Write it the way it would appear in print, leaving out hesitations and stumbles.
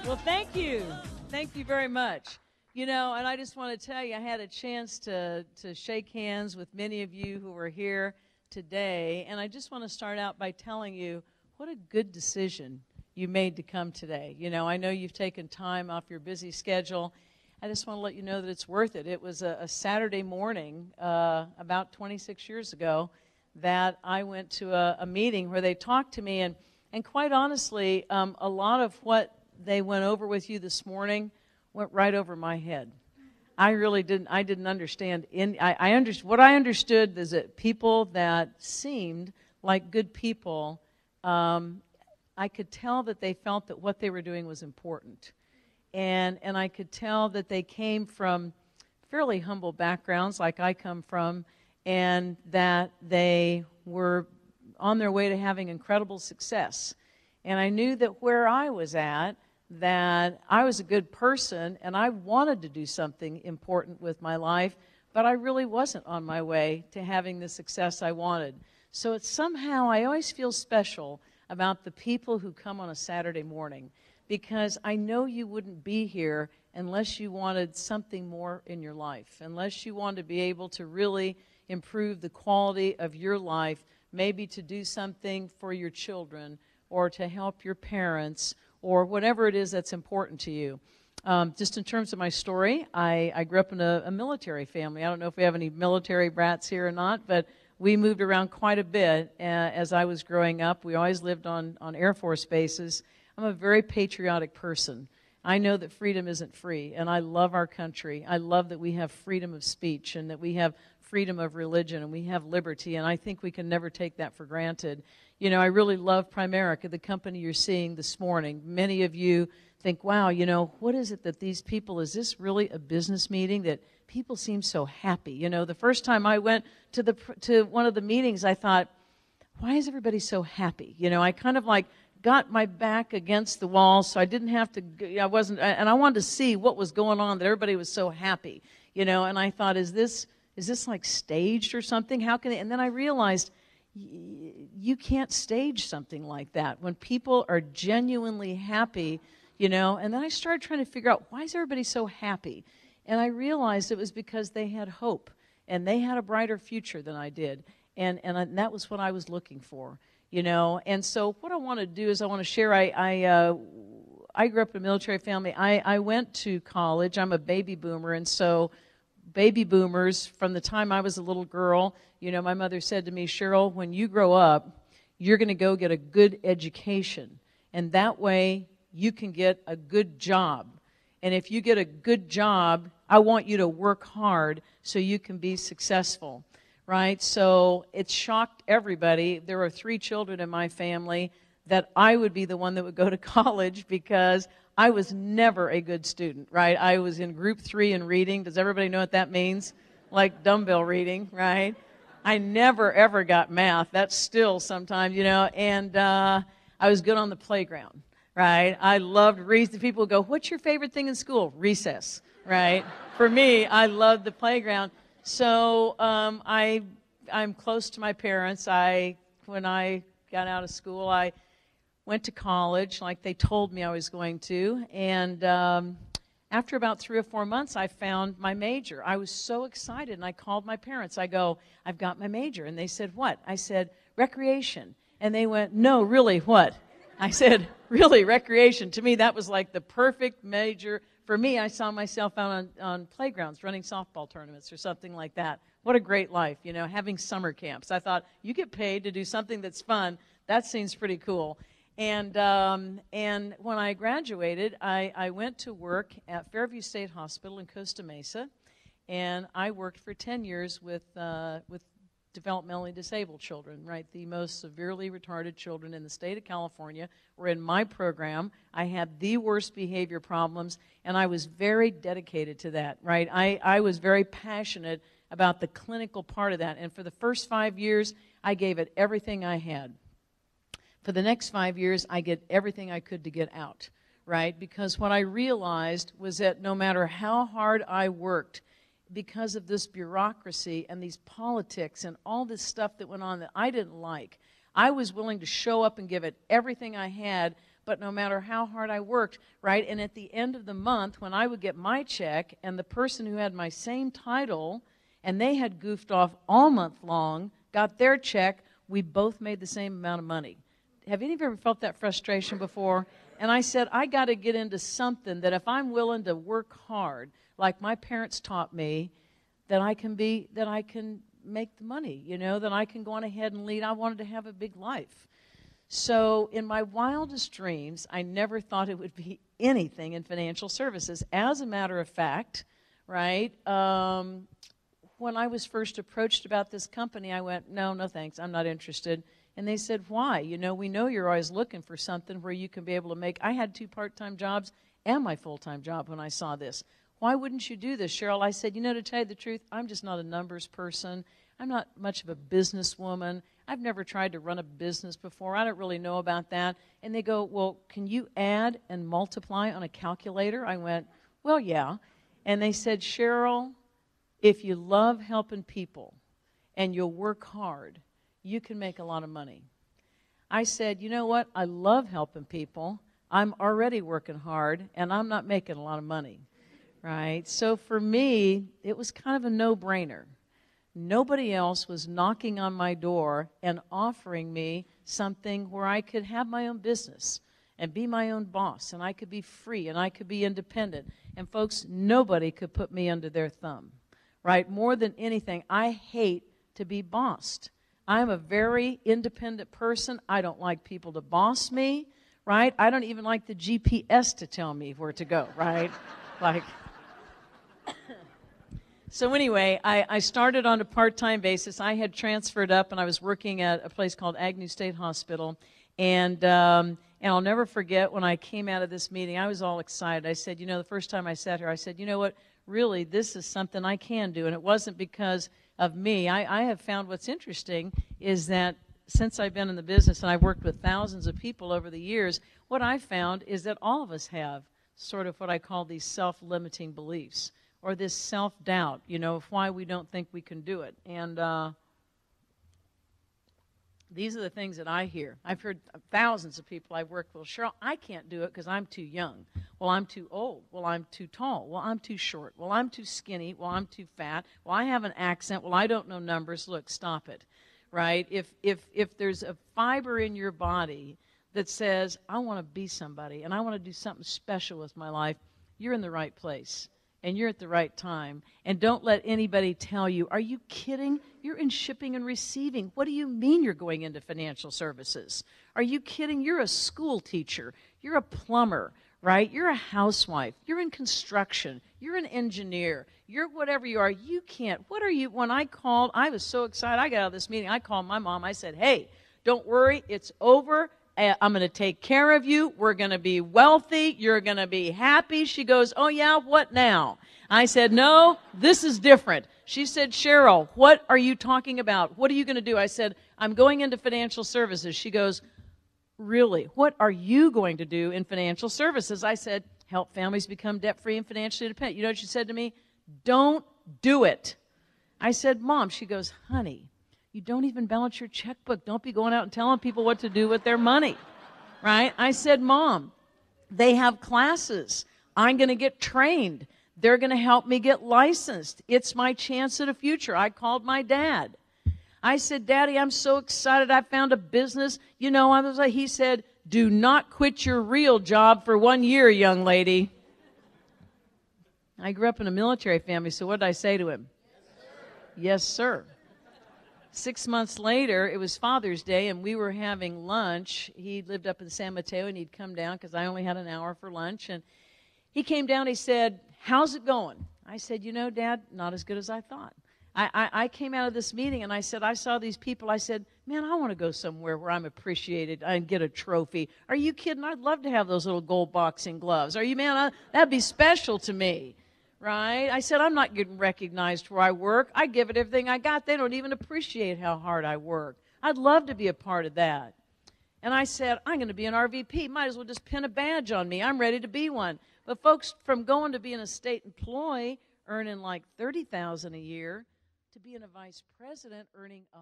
Well, thank you. Thank you very much. You know, and I just want to tell you, I had a chance to shake hands with many of you who are here today, and I just want to start out by telling you what a good decision you made to come today. You know, I know you've taken time off your busy schedule. I just want to let you know that it's worth it. It was a Saturday morning about 26 years ago that I went to a meeting where they talked to me, and quite honestly, a lot of what they went over with you this morning went right over my head. I really didn't. I didn't understand. What I understood is that people that seemed like good people, I could tell that they felt that what they were doing was important, and I could tell that they came from fairly humble backgrounds, like I come from, and that they were on their way to having incredible success. And I knew that where I was at, that I was a good person and I wanted to do something important with my life, but I really wasn't on my way to having the success I wanted. So it's somehow, I always feel special about the people who come on a Saturday morning, because I know you wouldn't be here unless you wanted something more in your life, unless you wanted to be able to really improve the quality of your life, maybe to do something for your children or to help your parents, or whatever it is that's important to you. Just in terms of my story, I grew up in a military family. I don't know if we have any military brats here or not, but we moved around quite a bit as I was growing up. We always lived on Air Force bases. I'm a very patriotic person. I know that freedom isn't free, and I love our country. I love that we have freedom of speech and that we have freedom of religion and we have liberty, and I think we can never take that for granted. You know, I really love Primerica, the company you're seeing this morning. Many of you think, wow, you know, what is it that these people, is this really a business meeting that people seem so happy? You know, the first time I went to one of the meetings, I thought, why is everybody so happy? You know, I kind of like got my back against the wall so I didn't have to, I wanted to see what was going on, that everybody was so happy, you know, and I thought, is this like staged or something? How can they? And then I realized, you can't stage something like that when people are genuinely happy, you know. And then I started trying to figure out, why is everybody so happy? And I realized it was because they had hope and they had a brighter future than I did, and that was what I was looking for, you know. And so what I want to do is I want to share. I grew up in a military family. I went to college. I'm a baby boomer, and so baby boomers, from the time I was a little girl, you know, my mother said to me, Cheryl, when you grow up, you're going to go get a good education, and that way you can get a good job. And if you get a good job, I want you to work hard so you can be successful, right? So it shocked everybody. There were 3 children in my family that I would be the one that would go to college, because I was never a good student, right? I was in group 3 in reading. Does everybody know what that means? Like dumbbell reading, right? I never, ever got math. That's still sometimes, you know. And I was good on the playground, right? I loved recess. People would go, what's your favorite thing in school? Recess, right? For me, I loved the playground. So I'm close to my parents. When I got out of school, I went to college like they told me I was going to, and after about 3 or 4 months, I found my major. I was so excited, and I called my parents. I go, I've got my major. And they said, what? I said, recreation. And they went, no, really, what? I said, really, recreation. To me, that was like the perfect major. For me, I saw myself out on playgrounds running softball tournaments or something like that. What a great life, you know, having summer camps. I thought, you get paid to do something that's fun. That seems pretty cool. And when I graduated, I went to work at Fairview State Hospital in Costa Mesa, and I worked for 10 years with developmentally disabled children, right? The most severely retarded children in the state of California were in my program. I had the worst behavior problems, and I was very dedicated to that, right? I was very passionate about the clinical part of that, and for the first 5 years, I gave it everything I had. For the next 5 years, I did everything I could to get out, right? Because what I realized was that no matter how hard I worked, because of this bureaucracy and these politics and all this stuff that went on that I didn't like, I was willing to show up and give it everything I had, but no matter how hard I worked, right? And at the end of the month, when I would get my check, and the person who had my same title, and they had goofed off all month long, got their check, we both made the same amount of money. Have any of you ever felt that frustration before? And I said, I got to get into something that if I'm willing to work hard, like my parents taught me, that I can make the money, that I can go on ahead and lead. I wanted to have a big life. So in my wildest dreams, I never thought it would be anything in financial services. As a matter of fact, right, when I was first approached about this company, I went, no thanks, I'm not interested. And they said, why? We know you're always looking for something where you can be able to make. I had 2 part-time jobs and my full-time job when I saw this. Why wouldn't you do this, Cheryl? I said, to tell you the truth, I'm just not a numbers person. I'm not much of a businesswoman. I've never tried to run a business before. I don't really know about that. And they go, well, can you add and multiply on a calculator? I went, well, yeah. And they said, Cheryl, if you love helping people and you'll work hard, you can make a lot of money. I said, you know what? I love helping people. I'm already working hard, and I'm not making a lot of money, right? So for me, it was kind of a no-brainer. Nobody else was knocking on my door and offering me something where I could have my own business and be my own boss, and I could be free, and I could be independent. And folks, nobody could put me under their thumb, right? More than anything, I hate to be bossed. I'm a very independent person. I don't like people to boss me, right? I don't even like the GPS to tell me where to go, right? So anyway, I started on a part-time basis. I had transferred up, and I was working at a place called Agnew State Hospital. And I'll never forget when I came out of this meeting, I was all excited. I said, the first time I sat here, I said, you know what, really, this is something I can do. And it wasn't because of me. I have found what's interesting is that since I've been in the business and I've worked with thousands of people over the years, what I found is that all of us have sort of what I call these self-limiting beliefs or this self-doubt, of why we don't think we can do it. And these are the things that I hear. I've heard thousands of people I've worked with, Cheryl, I can't do it because I'm too young. Well, I'm too old. Well, I'm too tall. Well, I'm too short. Well, I'm too skinny. Well, I'm too fat. Well, I have an accent. Well, I don't know numbers. Look, stop it, right? If there's a fiber in your body that says, I want to be somebody and I want to do something special with my life, you're in the right place. And you're at the right time. And don't let anybody tell you, are you kidding? You're in shipping and receiving. What do you mean you're going into financial services? Are you kidding? You're a school teacher. You're a plumber, right? You're a housewife. You're in construction. You're an engineer. You're whatever you are. You can't. What are you? When I called, I was so excited. I got out of this meeting. I called my mom. I said, hey, don't worry. It's over. I'm going to take care of you. We're going to be wealthy. You're going to be happy. She goes, oh, yeah, what now? I said, no, this is different. She said, Cheryl, what are you talking about? What are you going to do? I said, I'm going into financial services. She goes, really? What are you going to do in financial services? I said, help families become debt-free and financially independent. You know what she said to me? Don't do it. I said, Mom. She goes, honey, you don't even balance your checkbook. Don't be going out and telling people what to do with their money, right? I said, Mom, they have classes. I'm going to get trained. They're going to help me get licensed. It's my chance at a future. I called my dad. I said, Daddy, I'm so excited. I found a business. He said, do not quit your real job for 1 year, young lady. I grew up in a military family, so what did I say to him? Yes, sir. 6 months later, it was Father's Day, and we were having lunch. He lived up in San Mateo, and he'd come down because I only had an hour for lunch. And he came down, he said, how's it going? I said, Dad, not as good as I thought. I came out of this meeting, and I said, I saw these people. I said, man, I want to go somewhere where I'm appreciated and get a trophy. Are you kidding? I'd love to have those little gold boxing gloves. Are you, man? That'd be special to me. Right? I said, I'm not getting recognized where I work. I give it everything I got. They don't even appreciate how hard I work. I'd love to be a part of that. And I said, I'm going to be an RVP. Might as well just pin a badge on me. I'm ready to be one. But folks, from going to being a state employee, earning like $30,000 a year, to being a vice president, earning $100,000.